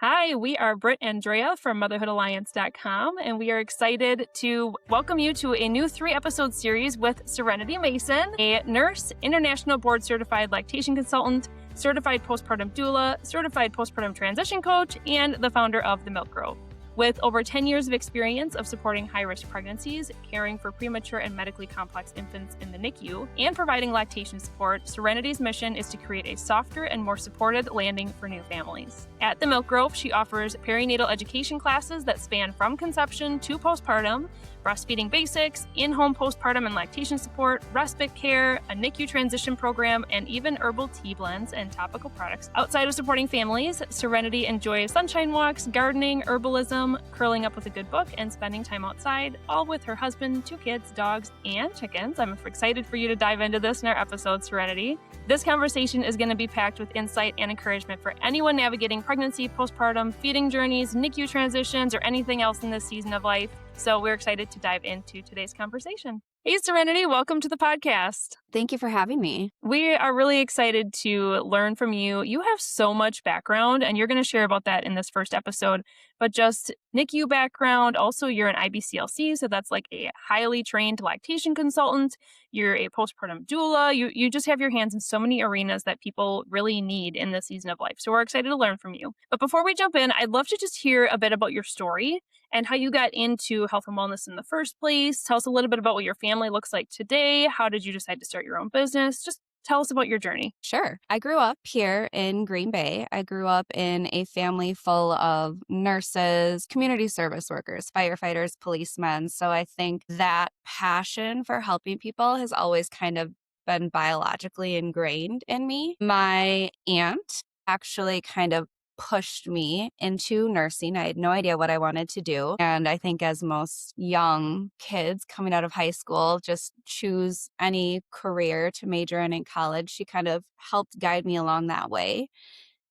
Hi, we are Britt and Drea from motherhoodalliance.com, and we are excited to welcome you to a new 3-episode series with Serenity Mason, a nurse, international board certified lactation consultant, certified postpartum doula, certified postpartum transition coach, and the founder of The Milk Grove. With over 10 years of experience of supporting high-risk pregnancies, caring for premature and medically complex infants in the NICU, and providing lactation support, Serenity's mission is to create a softer and more supported landing for new families. At The Milk Grove, she offers perinatal education classes that span from conception to postpartum, breastfeeding basics, in-home postpartum and lactation support, respite care, a NICU transition program, and even herbal tea blends and topical products. Outside of supporting families, Serenity enjoys sunshine walks, gardening, herbalism, curling up with a good book, and spending time outside, all with her husband, 2 kids, dogs, and chickens. I'm excited for you to dive into this in our episode, Serenity. This conversation is going to be packed with insight and encouragement for anyone navigating pregnancy, postpartum, feeding journeys, NICU transitions, or anything else in this season of life. So we're excited to dive into today's conversation. Hey, Serenity, welcome to the podcast. Thank you for having me. We are really excited to learn from you. You have so much background, and you're going to share about that in this first episode, but just NICU background. Also, you're an IBCLC, so that's like a highly trained lactation consultant. You're a postpartum doula. You just have your hands in so many arenas that people really need in this season of life. So we're excited to learn from you. But before we jump in, I'd love to just hear a bit about your story and how you got into health and wellness in the first place. Tell us a little bit about what your family looks like today. How did you decide to start your own business? Just tell us about your journey. Sure. I grew up here in Green Bay. I grew up in a family full of nurses, community service workers, firefighters, policemen. So I think that passion for helping people has always kind of been biologically ingrained in me. My aunt actually kind of pushed me into nursing. I had no idea what I wanted to do. And I think as most young kids coming out of high school, just choose any career to major in college, she kind of helped guide me along that way.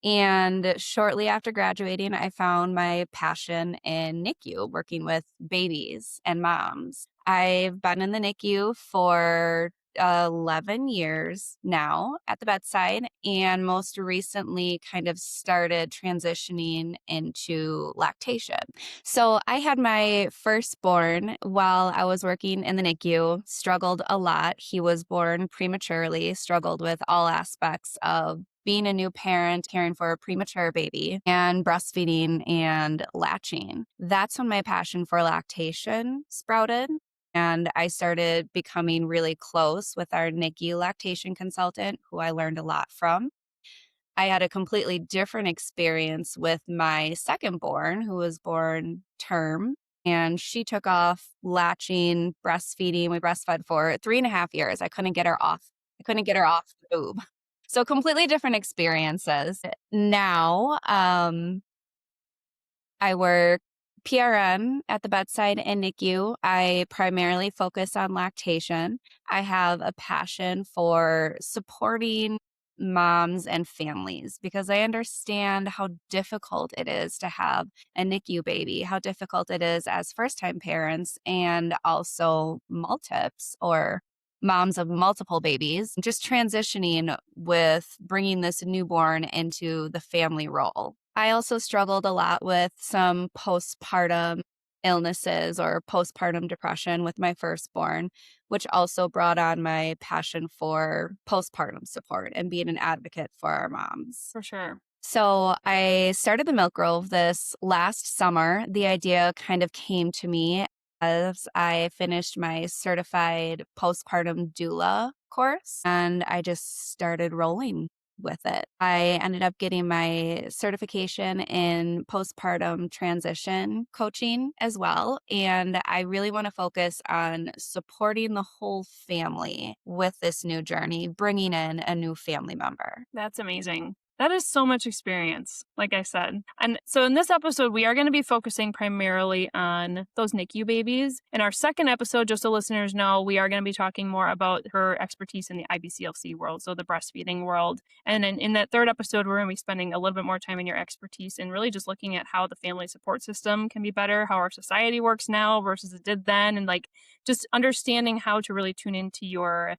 And shortly after graduating, I found my passion in NICU, working with babies and moms. I've been in the NICU for 11 years now at the bedside, and most recently kind of started transitioning into lactation. So I had my firstborn while I was working in the NICU, struggled a lot. He was born prematurely, struggled with all aspects of being a new parent, caring for a premature baby, and breastfeeding and latching. That's when my passion for lactation sprouted. And I started becoming really close with our NICU lactation consultant, who I learned a lot from. I had a completely different experience with my second-born, who was born term, and she took off latching, breastfeeding. We breastfed for 3.5 years. I couldn't get her off. The boob. So completely different experiences. Now, I work PRN at the bedside in NICU. I primarily focus on lactation. I have a passion for supporting moms and families because I understand how difficult it is to have a NICU baby, how difficult it is as first-time parents and also multips or moms of multiple babies, just transitioning with bringing this newborn into the family role. I also struggled a lot with some postpartum illnesses or postpartum depression with my firstborn, which also brought on my passion for postpartum support and being an advocate for our moms. For sure. So I started the Milk Grove this last summer. The idea kind of came to me as I finished my certified postpartum doula course, and I just started rolling with it. I ended up getting my certification in postpartum transition coaching as well. And I really want to focus on supporting the whole family with this new journey, bringing in a new family member. That's amazing. That is so much experience, like I said. And so in this episode, we are going to be focusing primarily on those NICU babies. In our second episode, just so listeners know, we are going to be talking more about her expertise in the IBCLC world, so the breastfeeding world. And then in that third episode, we're going to be spending a little bit more time in your expertise and really just looking at how the family support system can be better, how our society works now versus it did then, and like just understanding how to really tune into your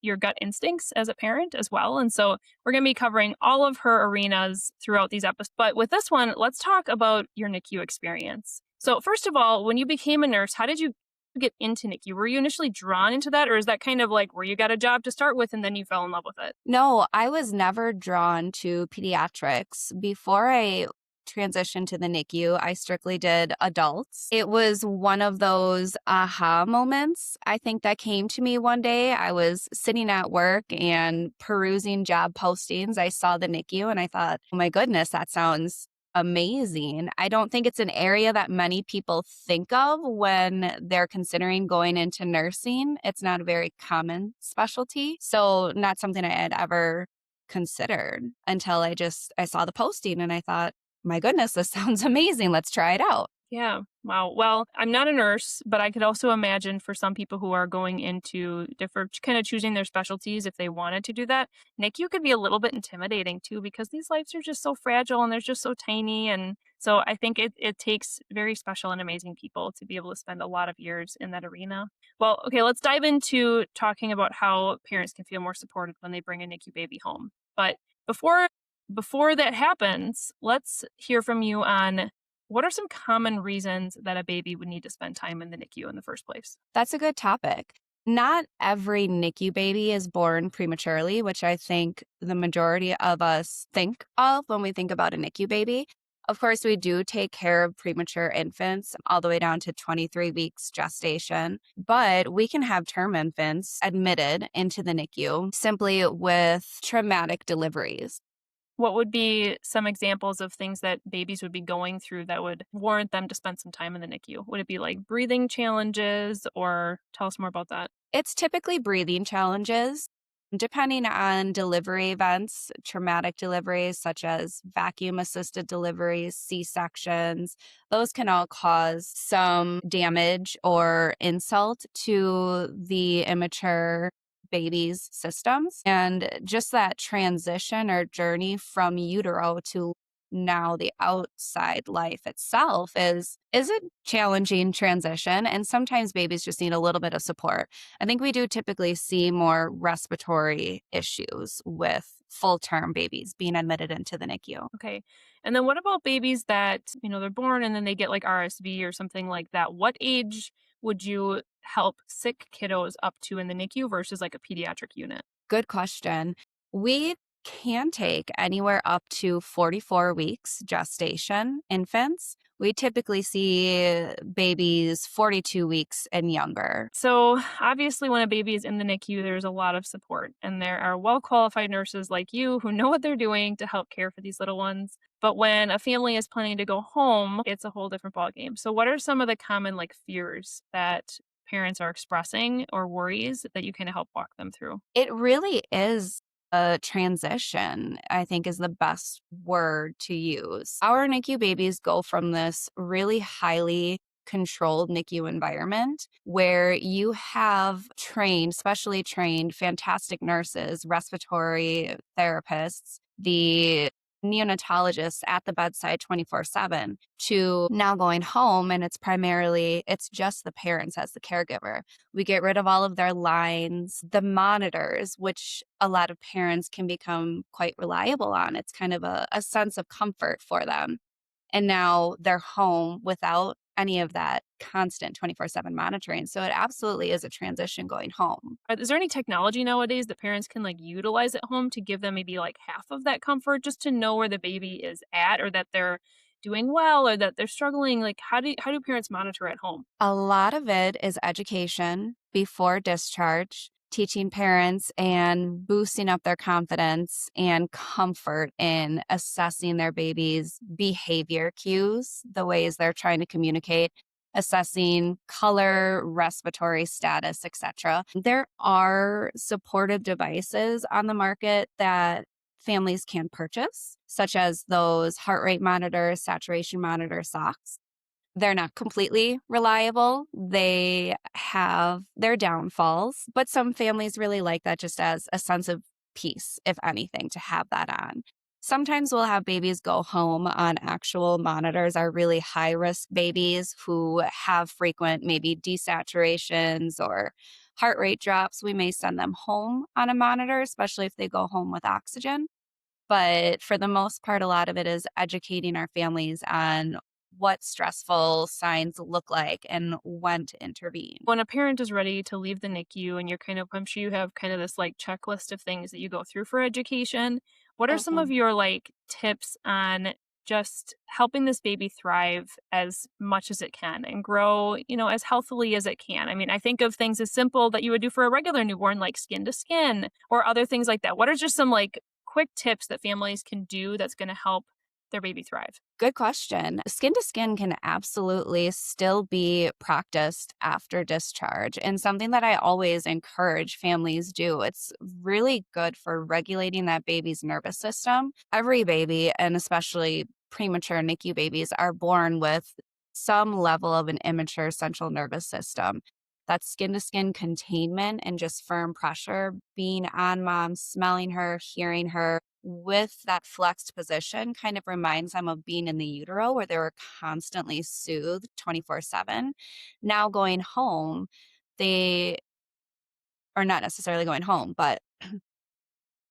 your gut instincts as a parent as well. And so we're going to be covering all of her arenas throughout these episodes. But with this one, let's talk about your NICU experience. So, first of all, when you became a nurse, how did you get into NICU? Were you initially drawn into that, or is that kind of like where you got a job to start with and then you fell in love with it? No, I was never drawn to pediatrics. Before I transitioned to the NICU, I strictly did adults. It was one of those aha moments. I think that came to me one day. I was sitting at work and perusing job postings. I saw the NICU and I thought, oh my goodness, that sounds amazing. I don't think it's an area that many people think of when they're considering going into nursing. It's not a very common specialty. So not something I had ever considered until I saw the posting and I thought, my goodness, this sounds amazing. Let's try it out. Yeah. Wow. Well, I'm not a nurse, but I could also imagine for some people who are going into different, kind of choosing their specialties if they wanted to do that, NICU could be a little bit intimidating too, because these lives are just so fragile and they're just so tiny. And so I think it takes very special and amazing people to be able to spend a lot of years in that arena. Well, okay, let's dive into talking about how parents can feel more supported when they bring a NICU baby home. But before that happens, let's hear from you on what are some common reasons that a baby would need to spend time in the NICU in the first place? That's a good topic. Not every NICU baby is born prematurely, which I think the majority of us think of when we think about a NICU baby. Of course, we do take care of premature infants all the way down to 23 weeks gestation, but we can have term infants admitted into the NICU simply with traumatic deliveries. What would be some examples of things that babies would be going through that would warrant them to spend some time in the NICU? Would it be like breathing challenges, or tell us more about that? It's typically breathing challenges. Depending on delivery events, traumatic deliveries such as vacuum assisted deliveries, C-sections, those can all cause some damage or insult to the immature baby's systems. And just that transition or journey from utero to now the outside life itself is a challenging transition, and sometimes babies just need a little bit of support. I think we do typically see more respiratory issues with full-term babies being admitted into the NICU. Okay. And then what about babies that, they're born and then they get like RSV or something like that? What age would you help sick kiddos up to in the NICU versus like a pediatric unit? Good question. We can take anywhere up to 44 weeks gestation infants. We typically see babies 42 weeks and younger. So, obviously, when a baby is in the NICU, there's a lot of support, and there are well qualified nurses like you who know what they're doing to help care for these little ones. But when a family is planning to go home, it's a whole different ballgame. So, what are some of the common like fears that parents are expressing or worries that you kind of help walk them through? It really is a transition, I think is the best word to use. Our NICU babies go from this really highly controlled NICU environment where you have trained, specially trained, fantastic nurses, respiratory therapists, the neonatologists at the bedside 24/7 to now going home and it's just the parents as the caregiver. We get rid of all of their lines, the monitors, which a lot of parents can become quite reliable on. It's kind of a sense of comfort for them. And now they're home without any of that constant 24/7 monitoring. So it absolutely is a transition going home. Is there any technology nowadays that parents can like utilize at home to give them maybe like half of that comfort just to know where the baby is at or that they're doing well or that they're struggling? Like how do parents monitor at home? A lot of it is education before discharge, teaching parents and boosting up their confidence and comfort in assessing their baby's behavior cues, the ways they're trying to communicate, assessing color, respiratory status, etc. There are supportive devices on the market that families can purchase, such as those heart rate monitors, saturation monitor socks. They're not completely reliable. They have their downfalls, but some families really like that just as a sense of peace, if anything, to have that on. Sometimes we'll have babies go home on actual monitors, our really high risk babies who have frequent maybe desaturations or heart rate drops, we may send them home on a monitor, especially if they go home with oxygen. But for the most part, a lot of it is educating our families on what stressful signs look like and when to intervene. When a parent is ready to leave the NICU and I'm sure you have kind of this like checklist of things that you go through for education. What are some of Mhm. your like tips on just helping this baby thrive as much as it can and grow, as healthily as it can? I mean, I think of things as simple that you would do for a regular newborn, like skin to skin or other things like that. What are just some like quick tips that families can do that's going to help their baby thrive? Good question. Skin to skin can absolutely still be practiced after discharge, and something that I always encourage families do. It's really good for regulating that baby's nervous system. Every baby, and especially premature NICU babies, are born with some level of an immature central nervous system. That skin to skin containment and just firm pressure, being on mom, smelling her, hearing her, with that flexed position kind of reminds them of being in the utero where they were constantly soothed 24/7. Now going home, they are not necessarily going home, but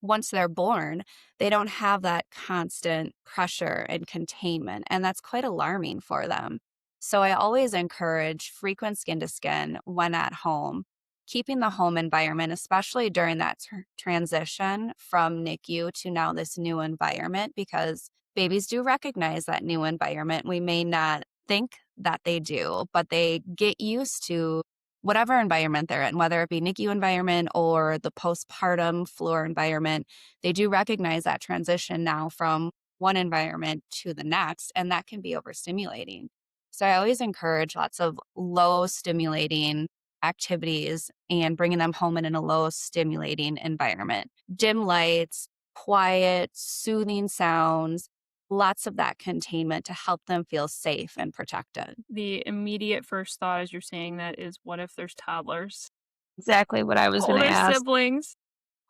once they're born, they don't have that constant pressure and containment, and that's quite alarming for them. So I always encourage frequent skin to skin when at home, keeping the home environment, especially during that transition from NICU to now this new environment, because babies do recognize that new environment. We may not think that they do, but they get used to whatever environment they're in, whether it be NICU environment or the postpartum floor environment. They do recognize that transition now from one environment to the next, and that can be overstimulating. So I always encourage lots of low stimulating activities and bringing them home in a low stimulating environment. Dim lights, quiet, soothing sounds, lots of that containment to help them feel safe and protected. The immediate first thought as you're saying that is, what if there's toddlers? Exactly what I was gonna Older ask. siblings?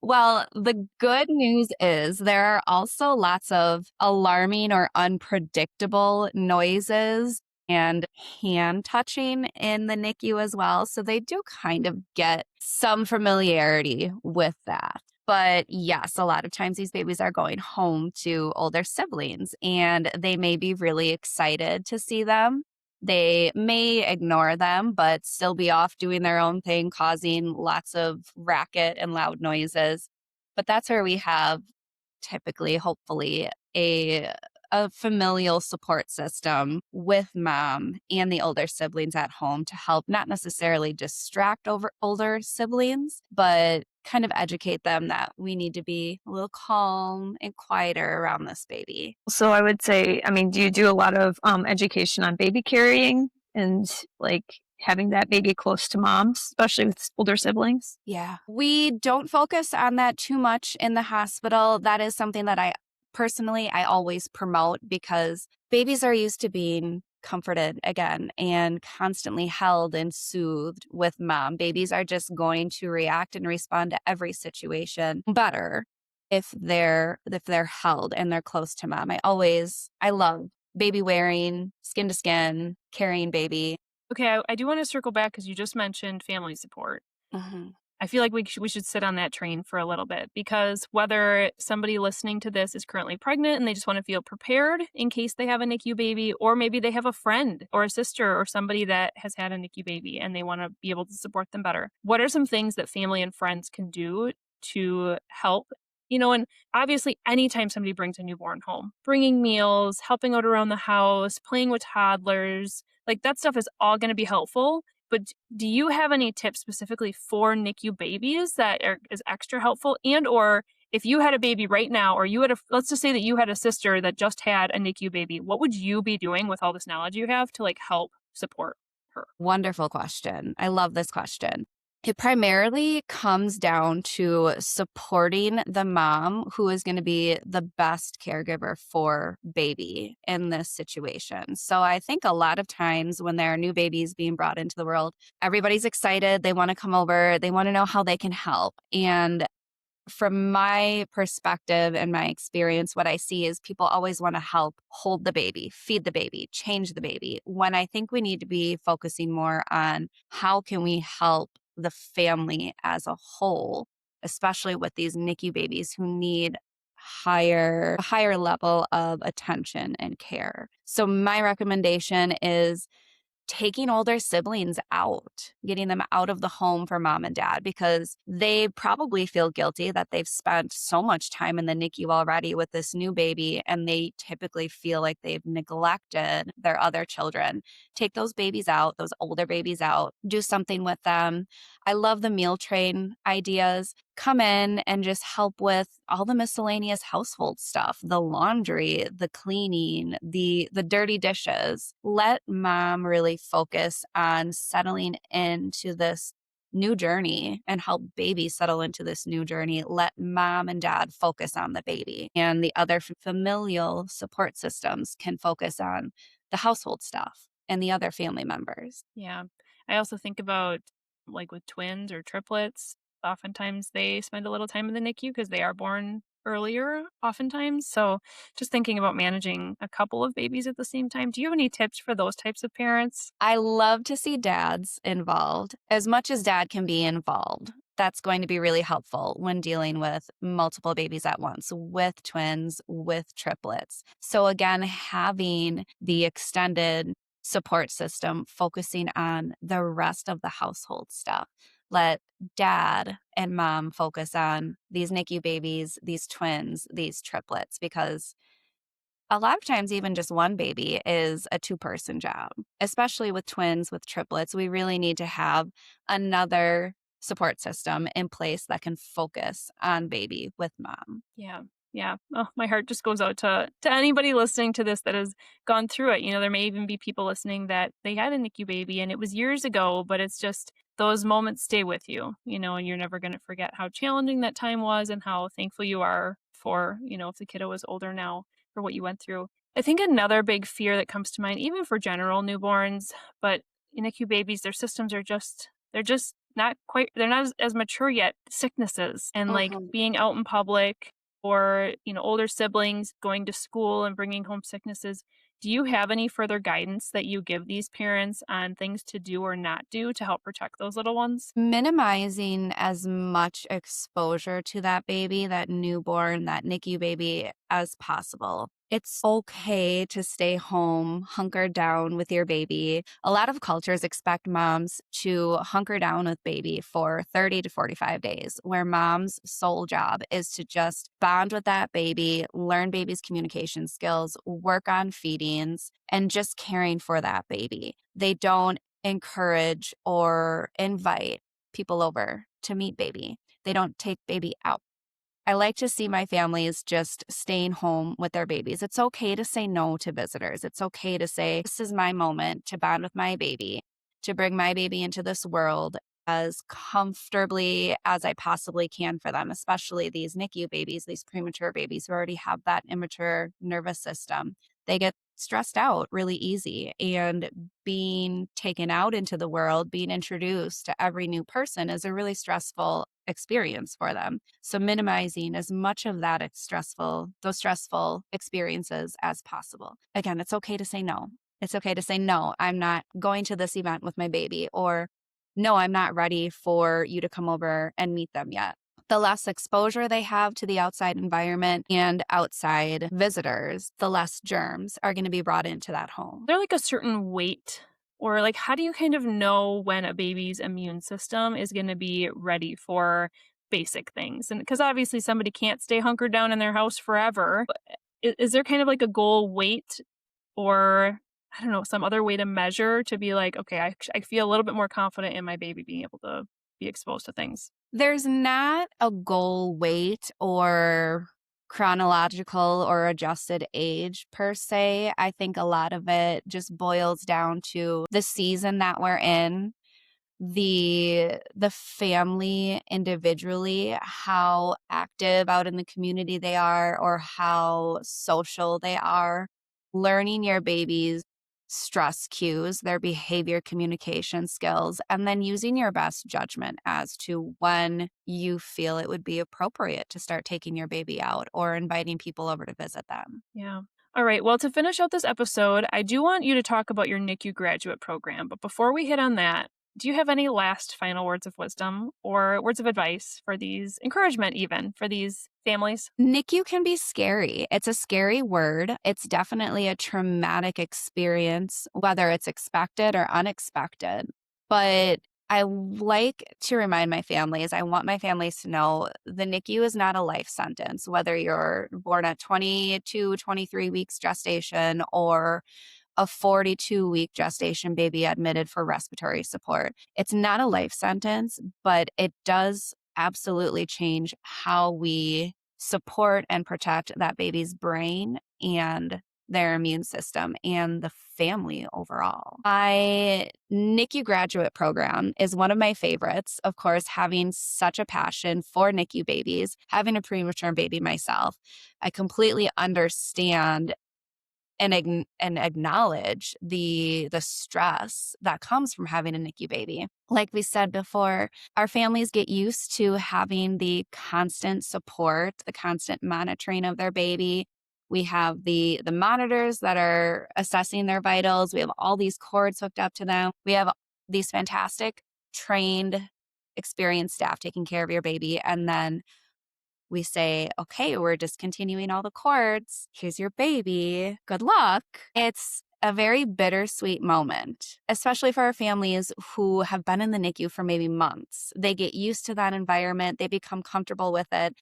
Well, the good news is there are also lots of alarming or unpredictable noises and hand touching in the NICU as well. So they do kind of get some familiarity with that. But yes, a lot of times these babies are going home to older siblings and they may be really excited to see them. They may ignore them, but still be off doing their own thing, causing lots of racket and loud noises. But that's where we have typically, hopefully, a familial support system with mom and the older siblings at home to help not necessarily distract over older siblings, but kind of educate them that we need to be a little calm and quieter around this baby. So I would say, I mean, do you do a lot of education on baby carrying and like having that baby close to moms, especially with older siblings? Yeah. We don't focus on that too much in the hospital. That is something that I always promote because babies are used to being comforted again and constantly held and soothed with mom. Babies are just going to react and respond to every situation better if they're held and they're close to mom. I love baby wearing, skin to skin, carrying baby. Okay, I do want to circle back because you just mentioned family support. Mhm. I feel like we should sit on that train for a little bit because whether somebody listening to this is currently pregnant and they just want to feel prepared in case they have a NICU baby, or maybe they have a friend or a sister or somebody that has had a NICU baby and they want to be able to support them better. What are some things that family and friends can do to help? And obviously, anytime somebody brings a newborn home, bringing meals, helping out around the house, playing with toddlers, like that stuff is all going to be helpful. But do you have any tips specifically for NICU babies is extra helpful? And or if you had a baby right now, or let's just say that you had a sister that just had a NICU baby, what would you be doing with all this knowledge you have to like help support her? Wonderful question. I love this question. It primarily comes down to supporting the mom who is going to be the best caregiver for baby in this situation. So I think a lot of times when there are new babies being brought into the world, everybody's excited. They want to come over. They want to know how they can help. And from my perspective and my experience, what I see is people always want to help hold the baby, feed the baby, change the baby, when I think we need to be focusing more on how can we help the family as a whole, especially with these NICU babies who need a higher level of attention and care. So my recommendation is taking older siblings out, getting them out of the home for mom and dad, because they probably feel guilty that they've spent so much time in the NICU already with this new baby, and they typically feel like they've neglected their other children. Take those babies out, those older babies out, do something with them. I love the meal train ideas. Come in and just help with all the miscellaneous household stuff, the laundry, the cleaning, the dirty dishes. Let mom really focus on settling into this new journey and help baby settle into this new journey. Let mom and dad focus on the baby, and the other familial support systems can focus on the household stuff and the other family members. Yeah. I also think about like with twins or triplets, oftentimes they spend a little time in the NICU because they are born earlier, oftentimes. So just thinking about managing a couple of babies at the same time. Do you have any tips for those types of parents? I love to see dads involved as much as dad can be involved. That's going to be really helpful when dealing with multiple babies at once, with twins, with triplets. So again, having the extended support system focusing on the rest of the household stuff. Let dad and mom focus on these NICU babies, these twins, these triplets, because a lot of times, even just one baby is a two-person job, especially with twins, with triplets. We really need to have another support system in place that can focus on baby with mom. Yeah. Yeah. Oh, my heart just goes out to anybody listening to this that has gone through it. You know, there may even be people listening that they had a NICU baby and it was years ago, but it's just those moments stay with you, you know, and you're never going to forget how challenging that time was and how thankful you are for, you know, if the kiddo was older now for what you went through. I think another big fear that comes to mind, even for general newborns, but NICU babies, their systems are they're just not quite, they're not as mature yet. Sicknesses and like Mhm. being out in public, or, you know, older siblings going to school and bringing home sicknesses. Do you have any further guidance that you give these parents on things to do or not do to help protect those little ones? Minimizing as much exposure to that baby, that newborn, that NICU baby as possible. It's okay to stay home, hunker down with your baby. A lot of cultures expect moms to hunker down with baby for 30 to 45 days, where mom's sole job is to just bond with that baby, learn baby's communication skills, work on feedings, and just caring for that baby. They don't encourage or invite people over to meet baby. They don't take baby out. I like to see my families just staying home with their babies. It's okay to say no to visitors. It's okay to say, this is my moment to bond with my baby, to bring my baby into this world as comfortably as I possibly can for them, especially these NICU babies, these premature babies who already have that immature nervous system. They get stressed out really easy, and being taken out into the world, being introduced to every new person is a really stressful experience for them. So minimizing as much of those stressful experiences as possible. Again, it's okay to say no. It's okay to say, no, I'm not going to this event with my baby, or no, I'm not ready for you to come over and meet them yet. The less exposure they have to the outside environment and outside visitors, the less germs are going to be brought into that home. Is there like a certain weight, or like how do you kind of know when a baby's immune system is going to be ready for basic things? And because obviously somebody can't stay hunkered down in their house forever. Is there kind of like a goal weight, or I don't know, some other way to measure to be like, okay, I feel a little bit more confident in my baby being able to be exposed to things? There's not a goal weight or chronological or adjusted age per se. I think a lot of it just boils down to the season that we're in, the family individually, how active out in the community they are or how social they are. Learning your baby's stress cues, their behavior communication skills, and then using your best judgment as to when you feel it would be appropriate to start taking your baby out or inviting people over to visit them. Yeah. All right. Well, to finish out this episode, I do want you to talk about your NICU graduate program. But before we hit on that, do you have any last final words of wisdom or words of advice for these, encouragement even, for these families? NICU can be scary. It's a scary word. It's definitely a traumatic experience, whether it's expected or unexpected. But I like to remind my families, I want my families to know the NICU is not a life sentence, whether you're born at 22, 23 weeks gestation or a 42-week gestation baby admitted for respiratory support. It's not a life sentence, but it does absolutely change how we support and protect that baby's brain and their immune system and the family overall. My NICU graduate program is one of my favorites. Of course, having such a passion for NICU babies, having a premature baby myself, I completely understand and acknowledge the stress that comes from having a NICU baby. Like we said before, our families get used to having the constant support, the constant monitoring of their baby. We have the monitors that are assessing their vitals. We have all these cords hooked up to them. We have these fantastic, trained, experienced staff taking care of your baby. And then we say, okay, we're discontinuing all the cords. Here's your baby. Good luck. It's a very bittersweet moment, especially for our families who have been in the NICU for maybe months. They get used to that environment. They become comfortable with it.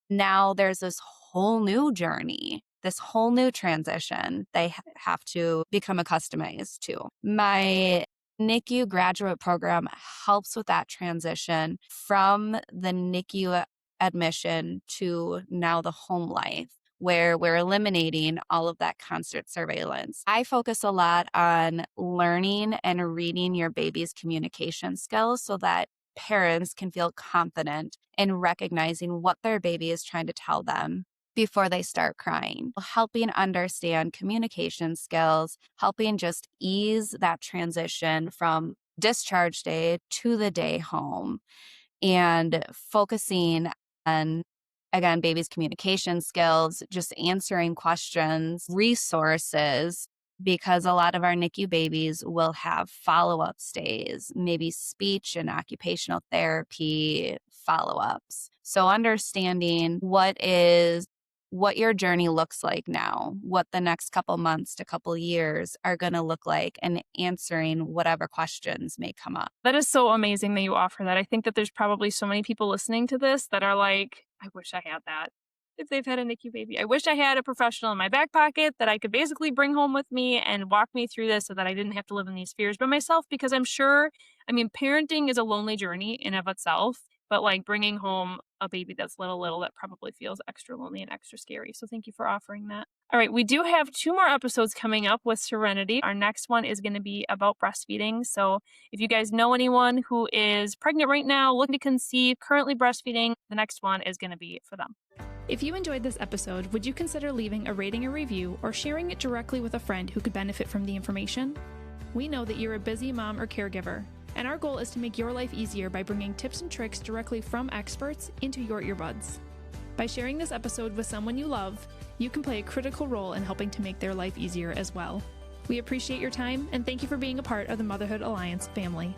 Now there's this whole new journey, this whole new transition they have to become accustomed to. My NICU graduate program helps with that transition from the NICU admission to now the home life, where we're eliminating all of that constant surveillance. I focus a lot on learning and reading your baby's communication skills so that parents can feel confident in recognizing what their baby is trying to tell them before they start crying. Helping understand communication skills, helping just ease that transition from discharge day to the day home, and focusing on, again, baby's communication skills, just answering questions, resources, because a lot of our NICU babies will have follow-up stays, maybe speech and occupational therapy follow-ups. So understanding what your journey looks like now, what the next couple months to couple years are going to look like, and answering whatever questions may come up. That is so amazing that you offer that. I think that there's probably so many people listening to this that are like, I wish I had that. If they've had a NICU baby, I wish I had a professional in my back pocket that I could basically bring home with me and walk me through this so that I didn't have to live in these fears by myself. Because I'm sure, parenting is a lonely journey in of itself, but like bringing home a baby that's little, that probably feels extra lonely and extra scary. So thank you for offering that. All right, we do have 2 more episodes coming up with Serenity. Our next one is going to be about breastfeeding. So if you guys know anyone who is pregnant right now, looking to conceive, currently breastfeeding, the next one is going to be for them. If you enjoyed this episode, would you consider leaving a rating or review or sharing it directly with a friend who could benefit from the information? We know that you're a busy mom or caregiver, and our goal is to make your life easier by bringing tips and tricks directly from experts into your earbuds. By sharing this episode with someone you love, you can play a critical role in helping to make their life easier as well. We appreciate your time, and thank you for being a part of the Motherhood Alliance family.